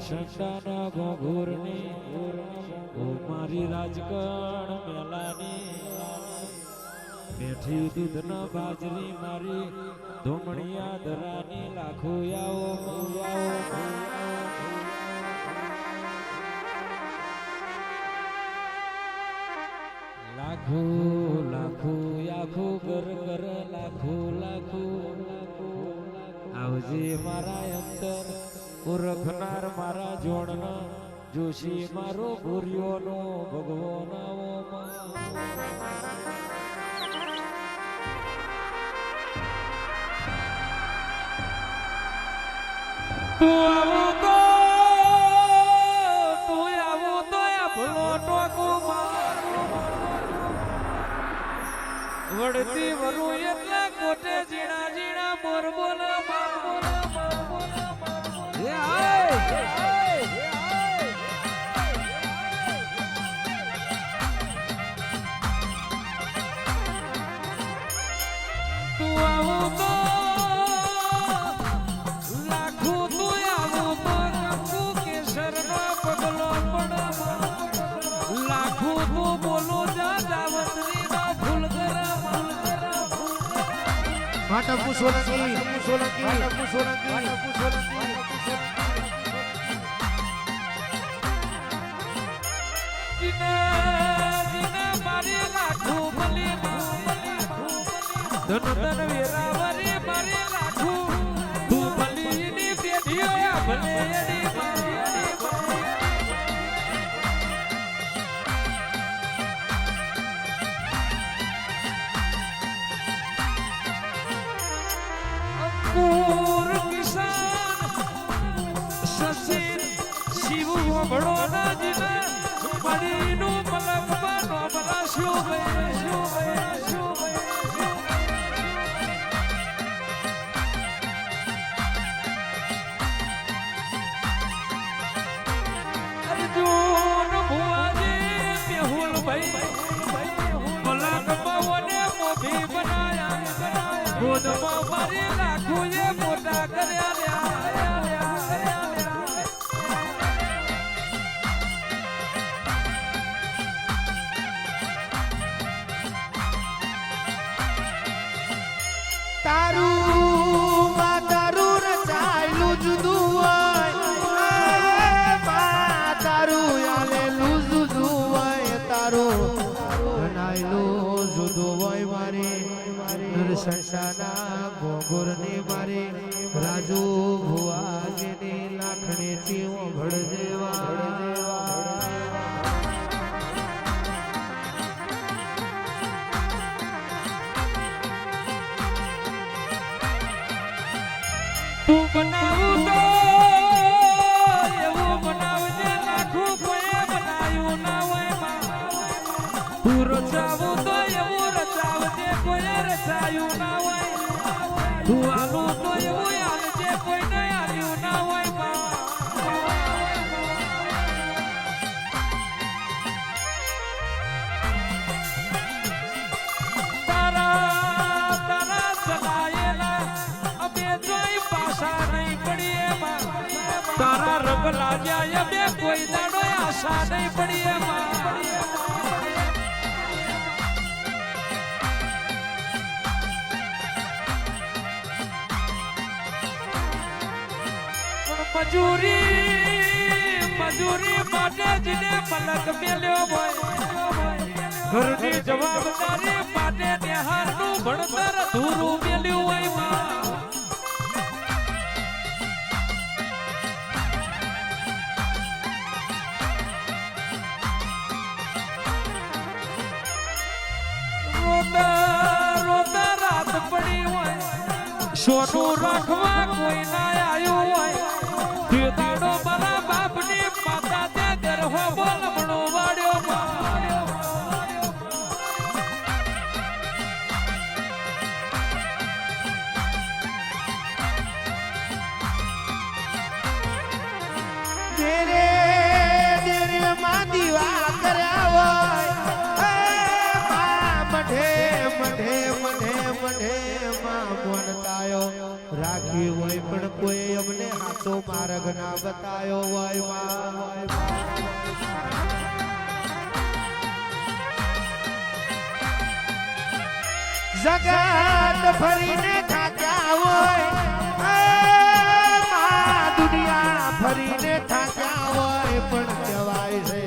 સંતાના ઘોઘુરની ઓ મારી રાજકણ મેલાની મેઠી દૂધના બાજરી મારી ધોમણિયા ધરાની લાખો આવો લાખો લાખો આખો ઘર ઘર લાખો લાખો આવજે મારા અંતર ઓળખનાર મારા જોડના જોશી મારો ભૂર્યોનો ભગવાન તું આવો તો આ ભલો ટોકો વડતી વરુ એટલા કોટે ઝીણા ઝીણા મોર બોલ તું આવો તો લાખું તું આવો તો કંકુ કેસરનો પગલો પડ લાખું તું બોલો જા જાવતરી ના ફૂલ માતા પુસોલંકી મારી લાખું ભલી ધન ધન વેરાવરી મારી લાખું તું ભલી ની પેઢીઓ ભલે એની અંકુર કિસાન સસીન શિવ ભણો ના જીના મડીનું મલકવાનો મરા શું અર્જુન ભુવાજી મેહુલ ભાઈ મલકમાં ઓને મોભી બનાયા ગોદમાં મારી લાખું એ મોટા કર્યા તારું રચાયેલું જુદું હોય તારું આલેલું જુદું હોય તારું બનાયેલું જુદું હોય મારી સંસાના ગોગુરની મારી રાજુ ભુવાજીની લાખણીથી ભળજેવા તું બનાવું તો એવું બનાવજે લાખું કોઈ બનાવ્યું ના હોય તું રચાવું તો એવું રચાવજે કોઈ રચાયું ના હોય તું આલું તો એવું આલજે કોઈ ને આલ્યું ના હોય તારા ચલાયેલા અમે જોઈ પાછા નહીં પડી એમાં તારા રંગ લાગ્યા બે કોઈ દાડો આશા નહીં પડી એમાં મજૂરી માટે જીને મલક મેલ્યો હોય ઘરની જવાબદારી માટે નિહારનું ભણતર ધૂરું મેલ્યું હોય રોતા રાત પડી હોય સોનું રાખવા કોઈ ના આવ્યું હોય તે દાડો મારા બાપની માતા ત્યાં ગરહો બોલમણો વાળ્યો દેરે માં દીવા કર્યા હોય મઢે માં બોનતાયો રાખી હોય પણ કોઈ અમને હાથો માર્ગ ના બતાયો હોય માં. જગત ફરીને થાક્યા હોય દુનિયા ફરીને થાક્યા હોય પણ કહેવાય છે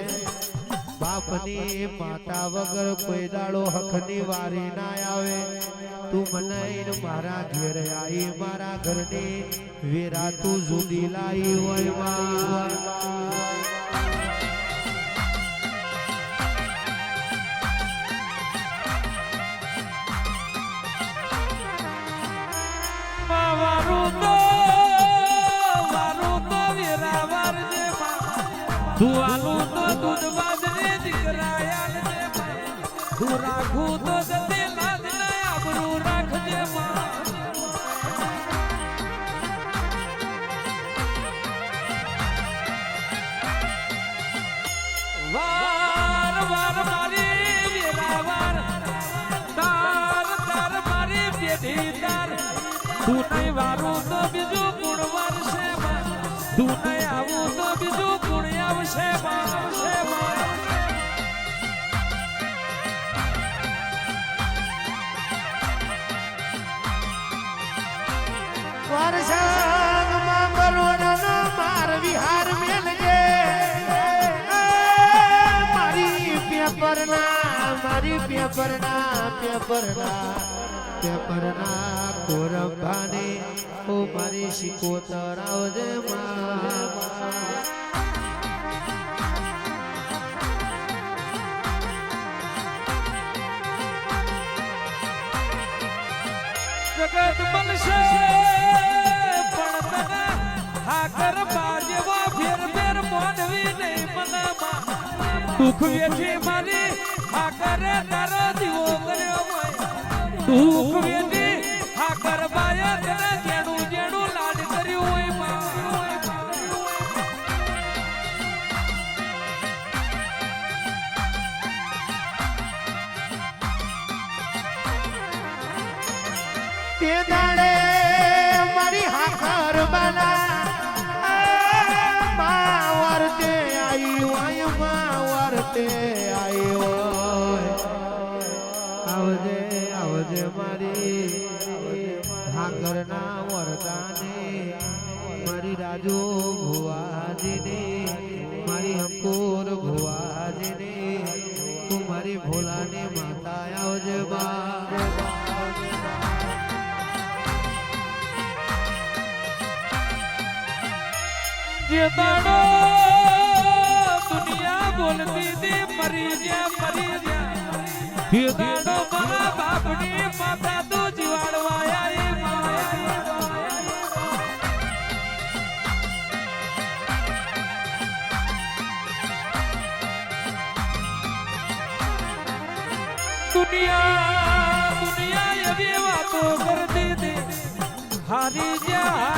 બાપની માતા વગર કોઈ દાડો હકની વારી ના આવે. તું મને મારા ઘેર આવી મારા ઘરની વેરા તું જુદી લાવી હોય માં. ધુઆલું તો દૂધ બાજરી દીકરાયાલ દે તું રાખું તો જતી લાજ ને આબરૂ રાખજે વાર વાર મારી વેરાવાર તાર તાર મારી પેઢી તાર તું નહીં વારું તો બીજું ગુણ વારશે તું નહીં આવું તો બીજું ગુણ આવશે વરસાદમાં બરોડાનો માર વિહાર મેલજે મારી પેપરના કોરંભાને ઓ મારી શિકોતર આવજે માં. જગત બનશે પણ તને હાકર બાજવા ફેર ફેર મોનવી નહીં મનામાં દુઃખ વેઠી મારી હાકરે તારો દીવો કર્યો હોય દુઃખ વેઠી હાકર બાએ તને જેણું જેણું લાડ કર્યું હોય તે દાડે મારી હાકર બના માવરતે આવ્યો માવરતે આવ્યો આવજે આવજે મારી હાકરના વરદાને મારી રાજુ ભુવાજીને મારી હંકોર ભુવાજીને તું મારી ભોલાની માતા આવજે બા. જે દાડો દુનિયા બોલતી હતી મરી ગયા એ દાડો મારા બાપની માતા તું જીવાડવા આવી દુનિયા એવી વાતો કરતી હતી હારી જા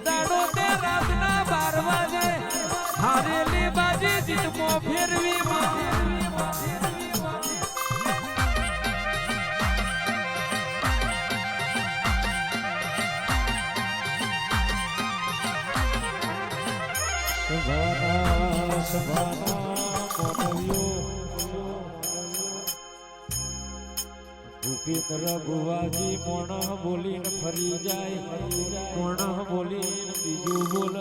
દાડો તે રાતના 12 વાગે હારેલી બાજી જીતમો ફેરવી ભૂપેન્દ્ર ભુવાજી મોણ બોલીને ફરી જાય મોણ બોલીને બીજું બોલ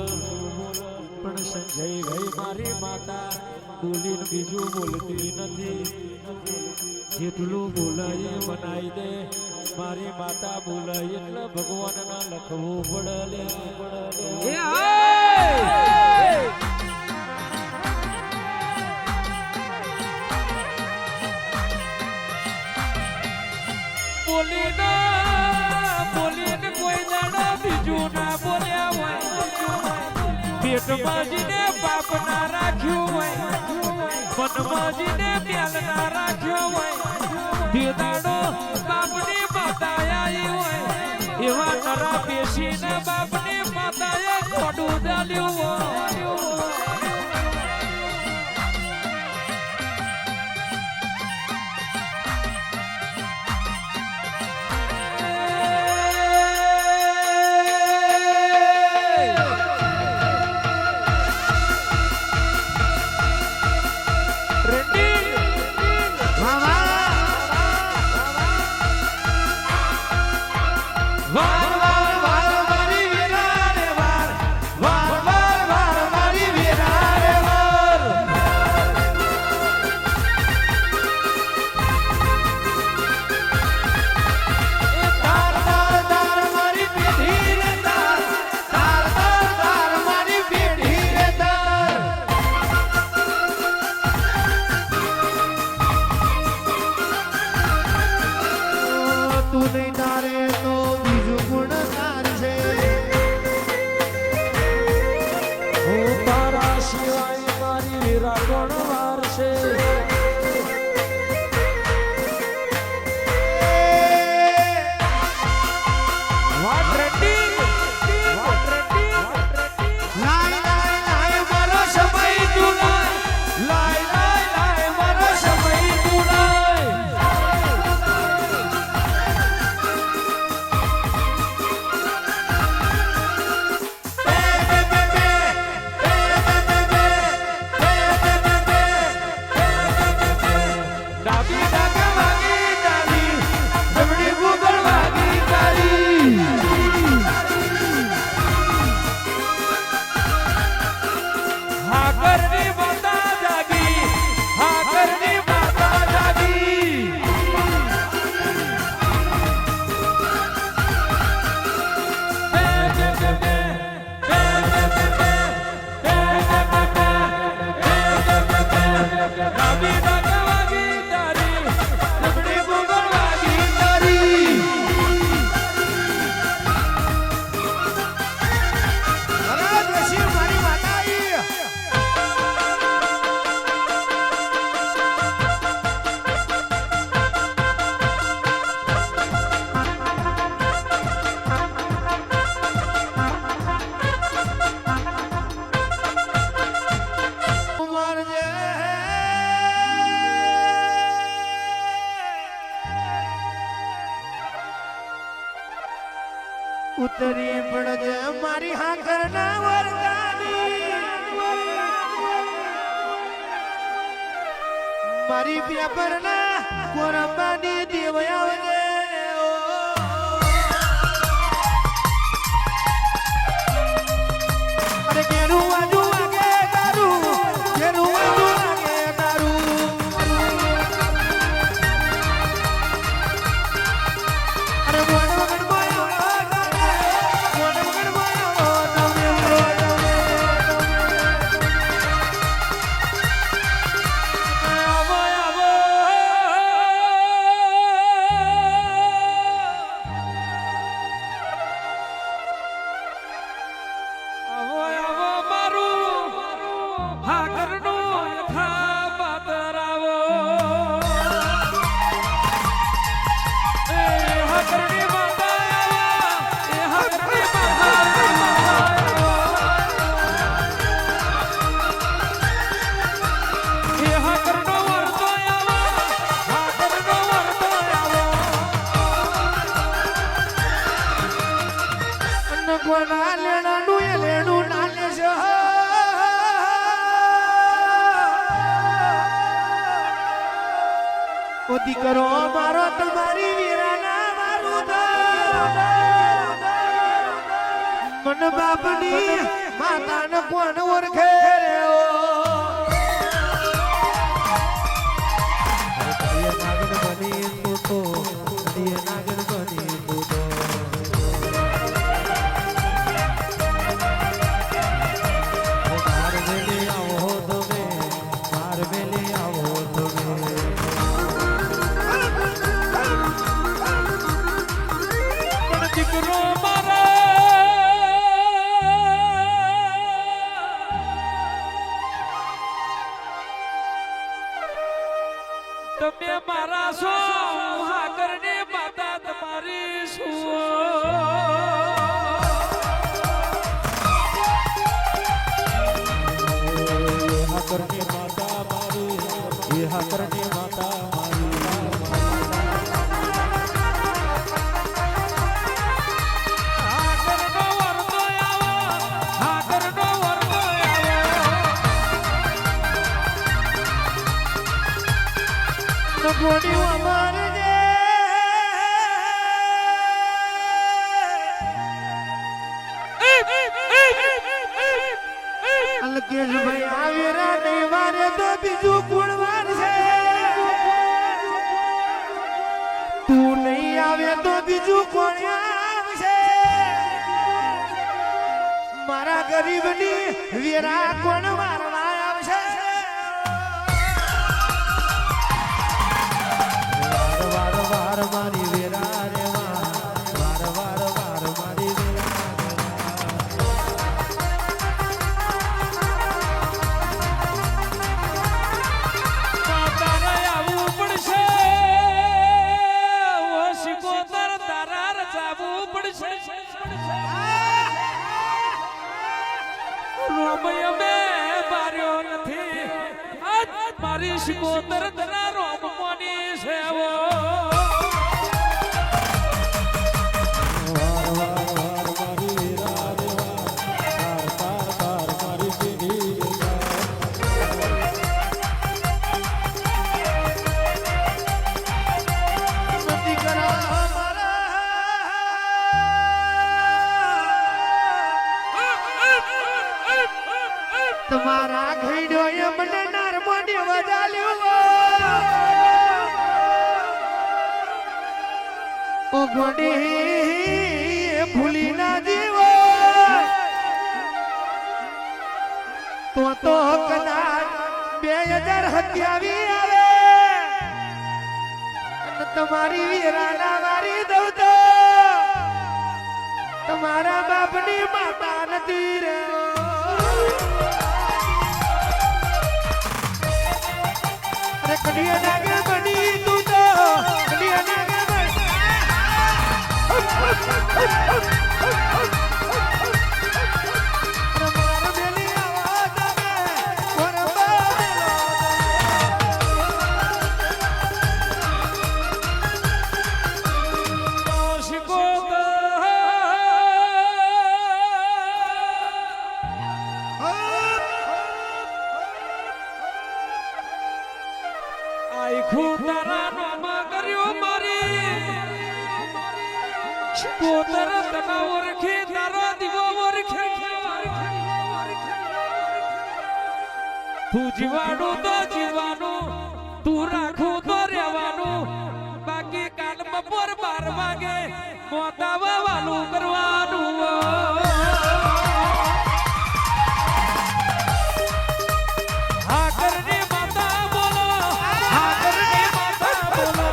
પણ સંજયભાઈ મારી માતા બોલીને બીજું બોલતી નથી જેટલું બોલાય બનાવી દે મારી માતા બોલાય એટલે ભગવાનના લખવું પડે બોલીને કોઈ દાડા બીજું ના બોલ્યા હોય પેટમાંજીને બાપ ના રાખ્યું હોય મનમાંજીને મેલ ના રાખ્યો હોય તે દાડો બાપની માતા આવી હોય એવા નરા બેસીને બાપની માતાએ ખોડું ચાલ્યું હોય વાર વાર વાર મારી વીરા રે વાર વાર વાર વાર મારી વીરા રે વાર તાર તાર તાર મારી પેઢી રે તાર તાર તાર તાર મારી પેઢી રે તાર તું નહીં તારે તો બીજું ગુણ તાર છે હું તારા સિવાય મારી વીરા કોણ વાર છે વાત રેડી લાય લાય લાય મારો સમય તું લાય લાય લાય મારો સમય તું લાય ડાબી ડાબે વાગી તારી જમણી ગુગળ વાગી તારી હા કરની માતા જાગી હા કરની માતા જાગી ડાબી ડાબે વાગી તારી જમણી ગુગળ વાગી તારી અરે દેશી મારી માતા આઈ ઉમર જે ઉતરી પડજે મારી હાકર ના વરદાની મારી પેપર ના કોરંબાની દેવયાવજે અરે કેરું વાજુ વાગે તારું કેરું વાજુ વાગે તારું અરે મોન વગર બોયો મોન વગર બોયો તમે આવો આવો આવો આવો મારું હા ઘરનું યથાવત રાવો એ હા ઘરની માતા આવો એ હા ઘરની માતા એ હા ઘરનો વરતો આવો હા ઘરનો વરતો આવો અન્ન કોના લેણાનું એ લેણું ના લેશો ઓ દીકરો મારો તમારી વીરાના મારું મન બાપની માતાને કોણ ઓળખે રે ઓ નાગન બની તું તો નાગન બની તું તો માર મેલે આવો તમે માર મેલે આવો તમે પણ દીકરો મારા તમે મારા છો હા ઘરની માતા તમારી શું હાકરની માતા મારી એ હાકરની માતા મારી હા ઘરનો વરતો આવો હા ઘરનો વરતો આવો ગોડી અમાર જે મુકેશભાઈ આવેરા નહીં વારે તો બીજું કોણ વારશે તું નહીં આવે તો બીજું કોણ આવશે મારા ગરીબની વેરા કોણ મારવા આવશે વાર વાર વાર મારી વેરા રે વાર વાર વાર મારી વેરા તારે આવવું પડશે ઓ શિકોતર તારા રચાવવું પડશે રોમય મેં બાર્યો નથી આજ મારી શિકોતર તના રોમ મોની છે વો તમારા ઘઈડો એ મને નારમોને વધાલ્યો ઓ ગોડી ભૂલી ના જીવો તો કદાચ 2027 આવે અને તમારી વીરાના મારી દઉં તો તમારા બાપની માતા નથી રે કડિયા નાગે બની તું તો કડિયા નાગે બની માર બેલી આવાજ આવે કોરબા ઓ શિકોતર આખું તારા નામા કર્યો મારી શિકોતર તના ઓળખે તારો દીવો ઓળખે તું જીવાનું તો જીવાનું તું રાખું તો રહેવાનું બાકી કાલ બપોર 12 વાગે મોતાવા વાલું કરવાનું હા કરને માતા બોલો હા કરને માતા બોલો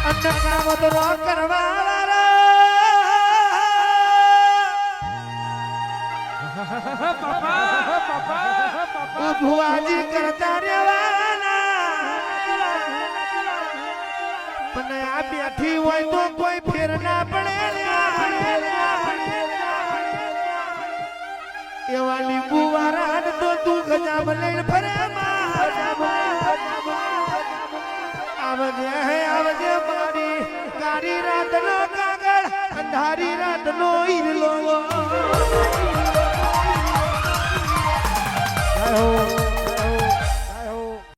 અન્નના વદરો કરવા વાળા ભુવાજી કરતા રેવાના પણ આ બેઠી હોય તો કોઈ ફેર ના પડે એવા લીંબુ વાળા તો તું ગજામ લઈને ફરે આવજે મારી કાળી રાત નો કાગળ અંધારી રાત નો